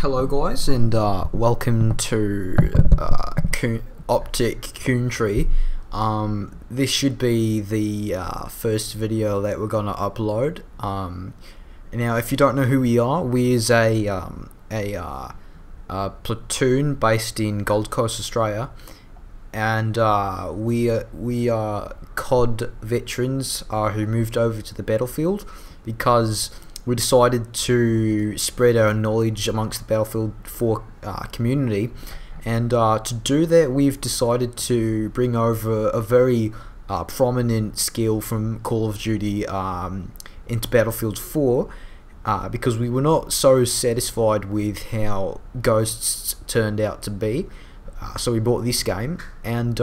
Hello guys, and welcome to Optic Country. This should be the first video that we're gonna upload. Now, if you don't know who we are, we're a platoon based in Gold Coast, Australia, and we are COD veterans who moved over to the battlefield because we decided to spread our knowledge amongst the Battlefield 4 community, and to do that we've decided to bring over a very prominent skill from Call of Duty into Battlefield 4 because we were not so satisfied with how Ghosts turned out to be, so we bought this game. And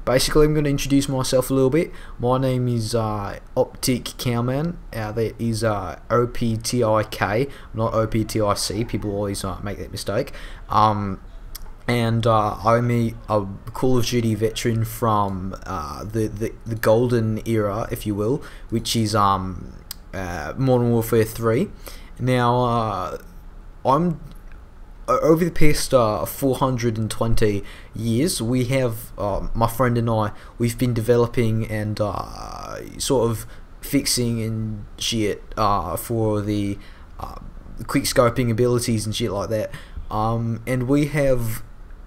basically, I'm going to introduce myself a little bit. My name is Optic Cowman. That is O-P-T-I-K, not O-P-T-I-C. People always make that mistake. And I'm a Call of Duty veteran from the golden era, if you will, which is Modern Warfare 3. Now, I'm over the past 420 years, we have, my friend and I, we've been developing and sort of fixing and shit for the quickscoping abilities and shit like that, and we have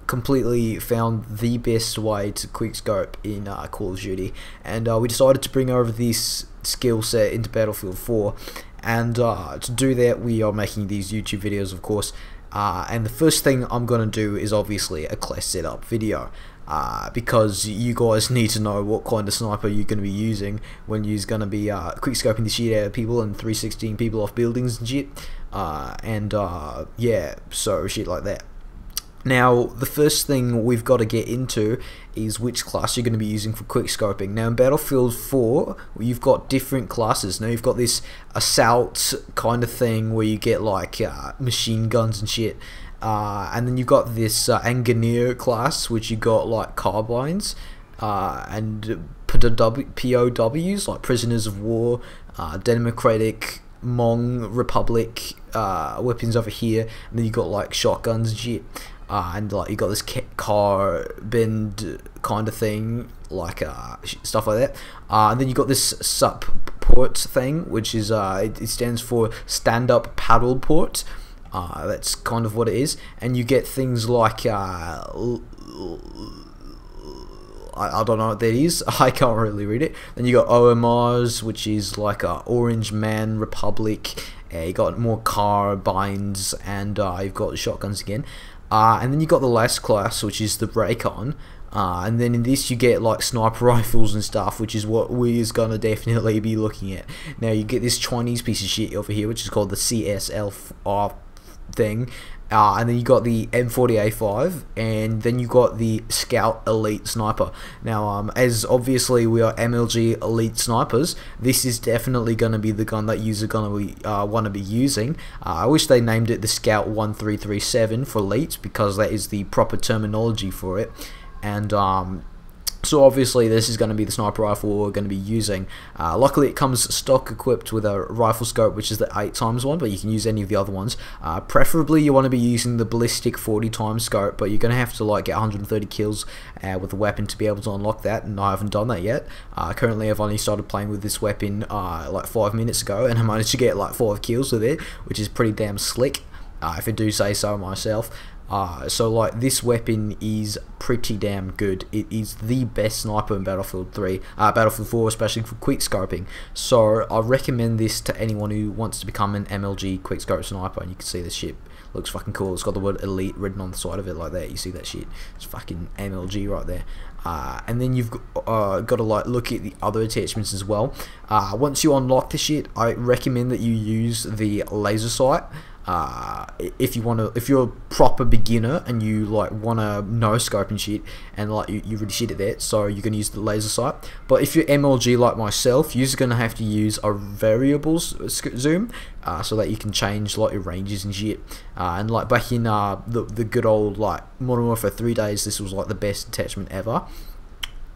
completely found the best way to quickscope in Call of Duty, and we decided to bring over this skill set into Battlefield 4, and to do that we are making these YouTube videos, of course. And the first thing I'm going to do is obviously a class setup video, because you guys need to know what kind of sniper you're going to be using when you're going to be quickscoping the shit out of people and 316 people off buildings and shit, yeah, so shit like that. Now, the first thing we've got to get into is which class you're going to be using for quickscoping. Now, in Battlefield 4, you've got different classes. Now, you've got this assault kind of thing where you get like machine guns and shit, and then you've got this engineer class, which you got like carbines and POWs, like prisoners of war, Democratic Hmong Republic weapons over here, and then you got like shotguns and shit. And like you got this car bend kind of thing, like stuff like that, and then you got this support thing, which is it stands for stand up paddle port. That's kind of what it is, and you get things like I don't know what that is. I can't really read it. Then you got OMRs, which is like Orange Man Republic. You got more carbines, and you've got the shotguns again. And then you got the last class, which is the Raycon, and then in this you get like sniper rifles and stuff, which is what we is gonna definitely be looking at. Now you get this Chinese piece of shit over here, which is called the CSL thing, and then you got the M40A5, and then you got the Scout Elite Sniper. Now, as obviously we are MLG Elite Snipers, this is definitely going to be the gun that you're going to want to be using. I wish they named it the Scout 1337 for Elite, because that is the proper terminology for it. And so obviously this is going to be the sniper rifle we're going to be using. Luckily it comes stock equipped with a rifle scope, which is the 8x one, but you can use any of the other ones. Preferably you want to be using the ballistic 40x scope, but you're going to have to like get 130 kills with the weapon to be able to unlock that, and I haven't done that yet. Currently I've only started playing with this weapon like 5 minutes ago, and I managed to get like 5 kills with it, which is pretty damn slick, if I do say so myself. So like this weapon is pretty damn good. It is the best sniper in Battlefield 4, especially for quickscoping. So I recommend this to anyone who wants to become an MLG quickscope sniper. And you can see this shit looks fucking cool. It's got the word elite written on the side of it like that. You see that shit? It's fucking MLG right there. And then you've got to like look at the other attachments as well. Once you unlock the shit, I recommend that you use the laser sight. If you're a proper beginner and you like wanna no scope and shit, and like you really shit at that, so you're gonna use the laser sight. But if you're MLG like myself, you're gonna have to use a variable zoom, so that you can change like your ranges and shit. And like back in the good old like Modern Warfare 3 days, this was like the best attachment ever.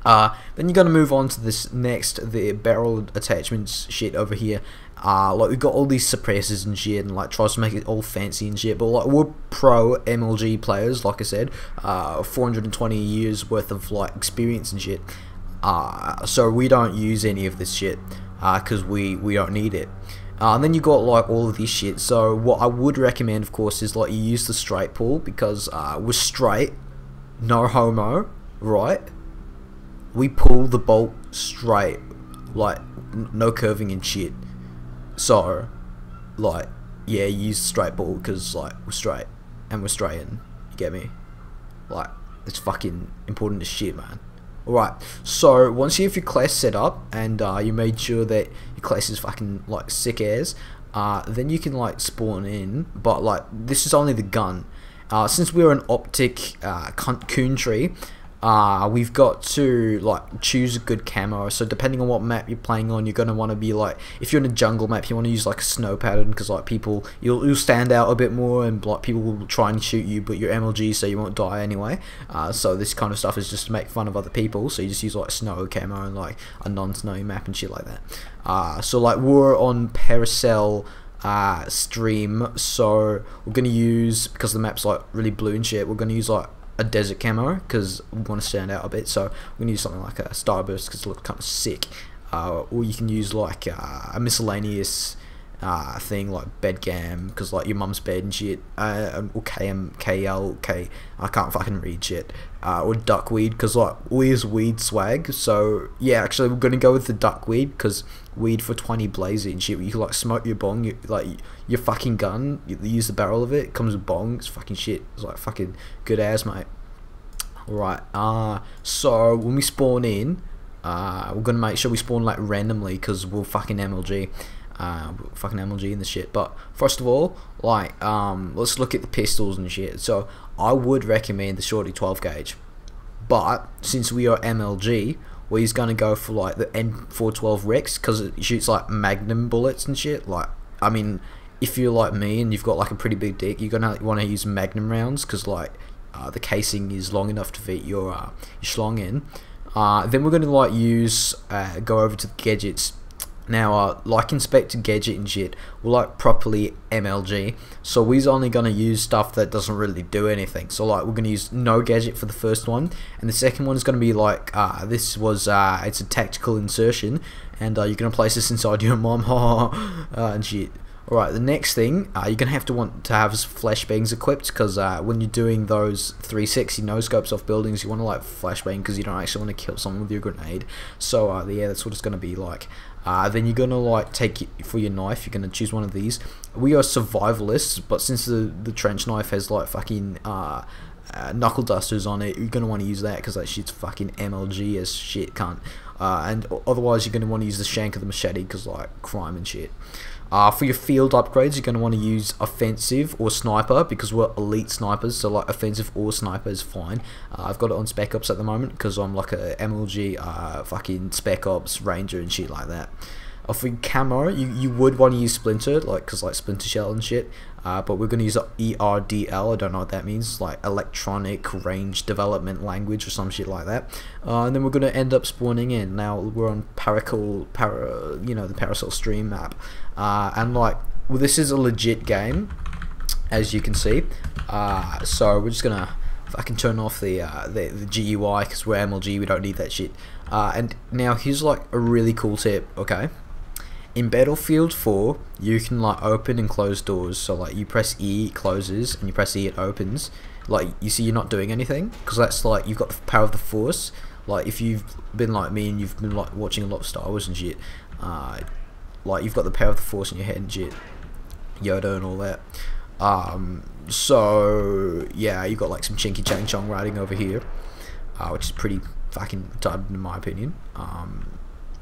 Then you're going to move on to this next, the barrel attachments shit over here. Like we've got all these suppressors and shit, and like tries to make it all fancy and shit. But like we're pro MLG players, like I said, 420 years worth of like experience and shit. So we don't use any of this shit because we don't need it. And then you got like all of this shit. So what I would recommend, of course, is like you use the straight pull because we're straight, no homo, right? We pull the bolt straight, like no curving and shit. So, like, yeah, use straight pull because like we're straight and we're straighten. You get me? Like, it's fucking important as shit, man. Alright, so once you have your class set up and you made sure that your class is fucking like sick as, then you can like spawn in. But like this is only the gun. Since we're an optic coon tree, we've got to like choose a good camo. So depending on what map you're playing on, you're gonna want to be like, if you're in a jungle map, you want to use like a snow pattern because like people, you'll stand out a bit more, and like people will try and shoot you, but you're MLG, so you won't die anyway. So this kind of stuff is just to make fun of other people. So you just use like snow camo and like a non-snowy map and shit like that. So like we're on Paracel stream, so we're gonna use, because the map's like really blue and shit, we're gonna use like a desert camo because we want to stand out a bit. So we're gonna use something like a starburst because it looks kind of sick, or you can use like a miscellaneous thing like bedgam because like your mum's bed and shit, or KMKL, I can't fucking read shit, or duckweed because like we use weed swag. So yeah, actually we're gonna go with the duckweed because weed for 20 blazer and shit. You can like smoke your bong, like your fucking gun, you use the barrel of it comes with bong. It's fucking shit. It's like fucking good ass, mate. Alright, so when we spawn in, we're gonna make sure we spawn like randomly because we're fucking MLG. Fucking MLG in the shit. But first of all, like let's look at the pistols and shit. So I would recommend the shorty 12 gauge, but since we are MLG, we're just gonna go for like the N412 Rex because it shoots like magnum bullets and shit. Like, I mean, if you're like me and you've got like a pretty big dick, you're gonna want to use magnum rounds because like the casing is long enough to fit your schlong in. Then we're gonna like use go over to the gadgets. Now, like Inspector Gadget and shit, we're like properly MLG, so we're only gonna use stuff that doesn't really do anything. So like we're gonna use no gadget for the first one, and the second one is gonna be like it's a tactical insertion, and you're gonna place this inside your mom, and shit. Alright, the next thing, you're gonna want to have flashbangs equipped because when you're doing those 360 no scopes off buildings, you want to like flashbang because you don't actually want to kill someone with your grenade. So yeah, that's what it's gonna be like. Then you're gonna like take it for your knife. You're gonna choose one of these. We are survivalists, but since the trench knife has like fucking knuckle dusters on it, you're gonna want to use that because that shit's fucking MLG as shit, cunt. And otherwise, you're gonna want to use the shank of the machete because like crime and shit. For your field upgrades, you're going to want to use offensive or sniper because we're elite snipers, so like offensive or sniper is fine. I've got it on Spec Ops at the moment because I'm like a MLG fucking Spec Ops Ranger and shit like that. For your camo, you would want to use Splinter, like because like Splinter Shell and shit, but we're going to use ERDL, I don't know what that means, like Electronic Range Development Language or some shit like that. And then we're going to end up spawning in. Now we're on the Paracel stream map, and like, well, this is a legit game, as you can see. So we're just gonna fucking turn off the GUI because we're MLG, we don't need that shit. And now here's like a really cool tip, okay? In Battlefield 4, you can like open and close doors. So like you press E, it closes, and you press E, it opens. Like you see, you're not doing anything because that's like you've got the power of the Force. Like if you've been like me and you've been like watching a lot of Star Wars and shit, like you've got the power of the Force in your head and shit, Yoda and all that. So yeah, you got like some chinky chang chong riding over here, which is pretty fucking retarded in my opinion.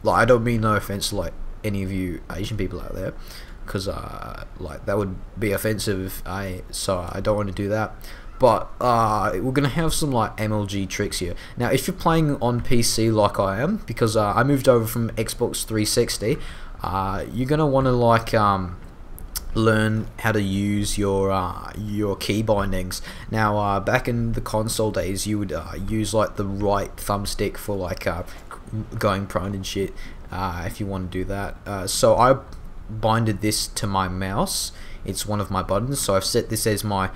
Like I don't mean no offense to like any of you Asian people out there, because like that would be offensive. So I don't want to do that. But we're gonna have some like MLG tricks here. Now, if you're playing on PC like I am, because I moved over from Xbox 360, you're gonna want to like learn how to use your key bindings. Now, back in the console days, you would use like the right thumbstick for like going prone and shit. If you want to do that, so binded this to my mouse. It's one of my buttons, so I've set this as my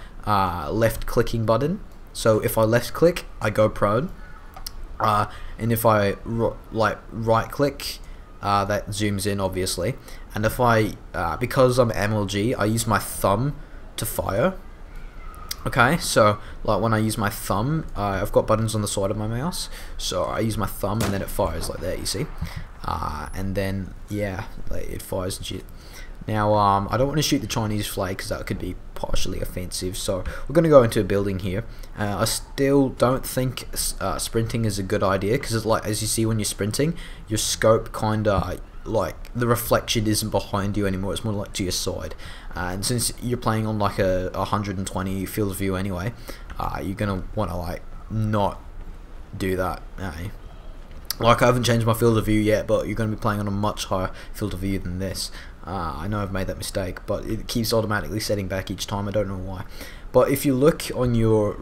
left clicking button. So if I left click, I go prone, and if I right click, that zooms in obviously. And if I because I'm MLG, I use my thumb to fire. Okay, so like when I use my thumb, I've got buttons on the side of my mouse, so I use my thumb and then it fires like that, you see. And then yeah, like, it fires and shit. Now I don't want to shoot the Chinese flag because that could be partially offensive, so we're going to go into a building here. I still don't think sprinting is a good idea, because like, as you see when you're sprinting, your scope kinda, like, the reflection isn't behind you anymore, it's more like to your side. And since you're playing on like a 120 field of view anyway, you're gonna want to like not do that. Like, I haven't changed my field of view yet, but you're going to be playing on a much higher field of view than this. I know I've made that mistake, but it keeps automatically setting back each time. I don't know why. But if you look on your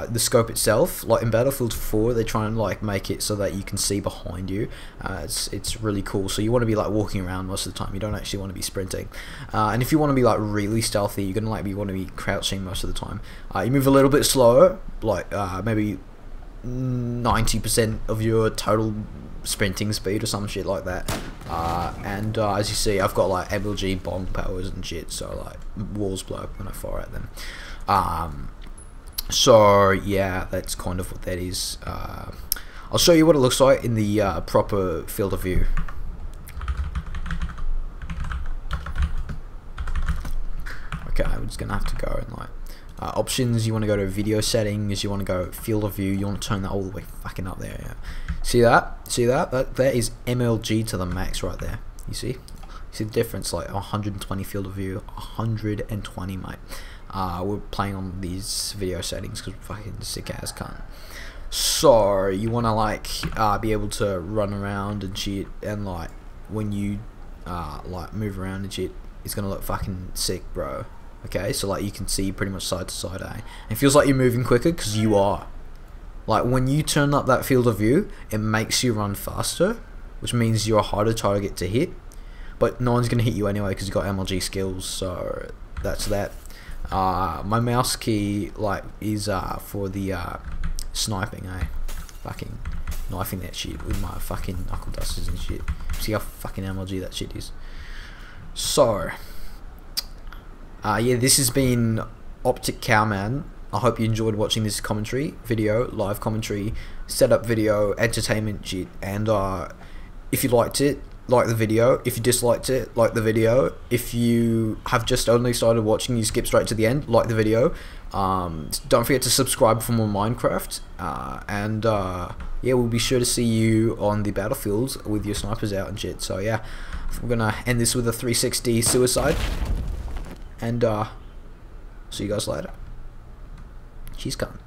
the scope itself, like in Battlefield 4, they try and like make it so that you can see behind you. It's really cool. So you want to be like walking around most of the time. You don't actually want to be sprinting. And if you want to be like really stealthy, you're gonna like want to be crouching most of the time. You move a little bit slower, like maybe 90% of your total sprinting speed or some shit like that. And as you see, I've got like MLG bomb powers and shit, so like walls blow up when I fire at them. So yeah, that's kind of what that is. I'll show you what it looks like in the proper field of view. Okay, we're just gonna have to go and like options. You want to go to video settings, you want to go field of view, you want to turn that all the way fucking up there. Yeah, see that that is MLG to the max right there. You see the difference? Like 120 field of view, 120, mate. We're playing on these video settings because we're fucking sick ass cunt. So you want to like be able to run around and shit, and like when you like move around and shit, it's gonna look fucking sick, bro. Okay, so like you can see pretty much side to side, It feels like you're moving quicker because you are. Like when you turn up that field of view, it makes you run faster, which means you're a harder target to hit. But no one's gonna hit you anyway because you've got MLG skills. So that's that. My mouse key like is for the sniping, Fucking knifing that shit with my fucking knuckle dusters and shit. See how fucking MLG that shit is. So yeah, this has been Optic Cowman. I hope you enjoyed watching this commentary video, live commentary, setup video, entertainment shit. And if you liked it, like the video. If you disliked it, like the video. If you have just only started watching, you skip straight to the end, like the video. Don't forget to subscribe for more Minecraft. Yeah, we'll be sure to see you on the battlefields with your snipers out and shit. So yeah, we're gonna end this with a 360 suicide. And see you guys later. She's gone.